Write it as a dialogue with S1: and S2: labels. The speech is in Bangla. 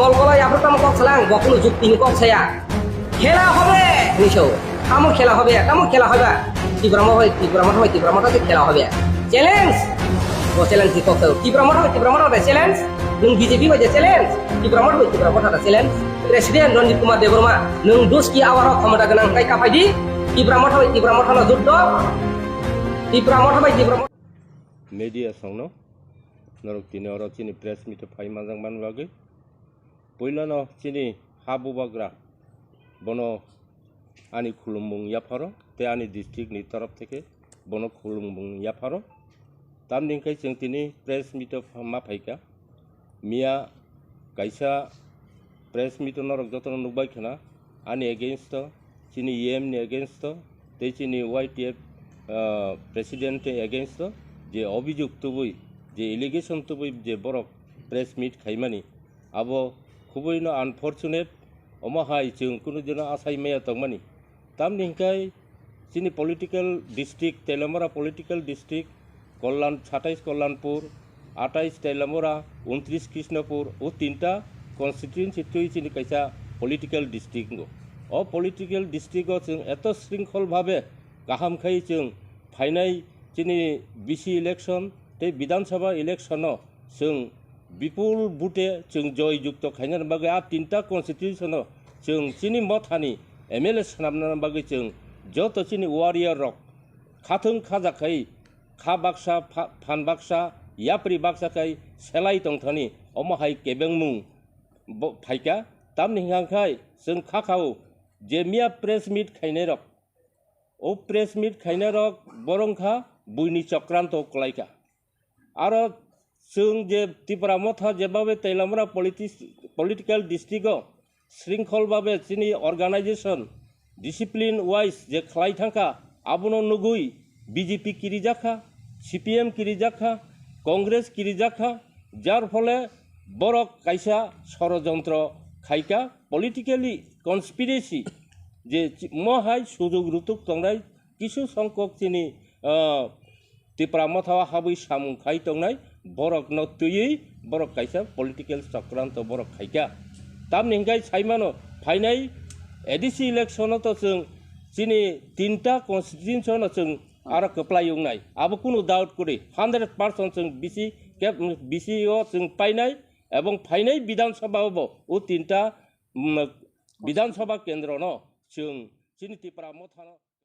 S1: মলগলাই আবার কাম কছলাং বকুল যুক্তি কছায়া খেলা হবে নিশো কামো খেলা হবে কামো খেলা হবে ত্রিপুরা মঠে খেলা হবে চ্যালেঞ্জ ও চ্যালেঞ্জ কি কত ত্রিপুরা মঠে চ্যালেঞ্জ নং বিজেপি হইছে চ্যালেঞ্জ ত্রিপুরা মঠে চ্যালেঞ্জ প্রেসিডেন্ট রঞ্জিত কুমার দেববর্মা নং দোষ কি আবার ক্ষমতা গোনাं তাই কাফাইদি ত্রিপুরা মঠে যুদ্ধ ত্রিপুরা মঠ
S2: media songno norok tini oro chini press meet phai manjang man bagi poilano chini habu bagra bono ani khulumbung yaparo te ani district ni taraf theke bono khulumbung yaparo tam ningkai cheng tini press meet ma phaika mia kaisa press meet norok jotono nukbai khana ani against chini em ni against te chini YTF president against যে অভিযুক্ত বই যে এলিগেশন তো বই যে বড় প্রেস মিট খাইমানি আবো খুবই আনফরচুনেট অমহাই जों কোনো জন আসাই মেয়া তংমানি তাম নিংকাই চিনি পলিটিক্যাল ডিস্ট্রিক্ট তেলামরা পলিটিক্যাল ডিস্ট্রিক্ট কল্যাণ 27 কল্যাণপুর 28 তেলামরা 29 কৃষ্ণপুর ও তিনটা কনস্টিটিউয়েন্সি তুই চিনি কাইসা পলিটিক্যাল ডিস্ট্রিক্ট ও পলিটিক্যাল ডিস্ট্রিক্টও जों এত শৃঙ্খল ভাবে গাহাম খাই जों ফাইনাই চিনি বিসি ইলেকশন তে বিধানসভা ইলেকশন जों বিপুল বুটে जों জয়যুক্ত খাইনার বাগে আর তিনটা কনস্টিটিউশন जों চিনি মথানি এমএলএ সানামনার বাগে जों যত চিনি ওয়ারিয়ার রক খাথং খাজাখাই খা বাক্সা ফান বাক্সা ইয়াপ্রি বাক্সাখাই সেলাই তংথানি অমহাই কেবেংমুং ফাইকা তাম নিহাंखाय जों খাখাও যে মিয়া প্রেস মিট খাইনে রক ও প্রেস মিট খাইনে রক বরংখা বুইনি চক্রান্ত কলাইকা আর जों যে ত্রিপুরা মথা যেভাবে তেলামরা পলিটিক্যাল ডিস্ট্রিক্টও শৃঙ্খলভাবে চিনি অর্গানাইজেশন ডিসিপ্লিন ওয়াইজ যে খালাই থাকা আবনো নুগুই বিজেপি কিরিজাখা সিপিএম কিরিজাখা কংগ্রেস কিরিজাখা যার ফলে বড় কাইসা ষড়যন্ত্র খাইকা পলিটিক্যালি কনস্পিরেসি যে মহাই সুযোগ রুতুক তংরাই কিছু সংখ্যক চিনি ত্রিপুরা মথা হাবুই সামুখাই তংনাই বরক নতুই বরক কাইসা পলিটিক্যাল চক্রান্ত বরক খাইকা তাম নিংগাই সাইমানো ফাইনাই एडिसि इलेक्शन तो जों चिनी तीनटा कन्स्टिट्यूशन जों आरो कप्लायंनाय आबो कुनु डाउट करि 100% जों बिसि जों पाइनाय एवं फाइनाय विधानसभाबो ओ तीनटा विधानसभा केन्द्र न जों चिनी त्रिपुरा मथा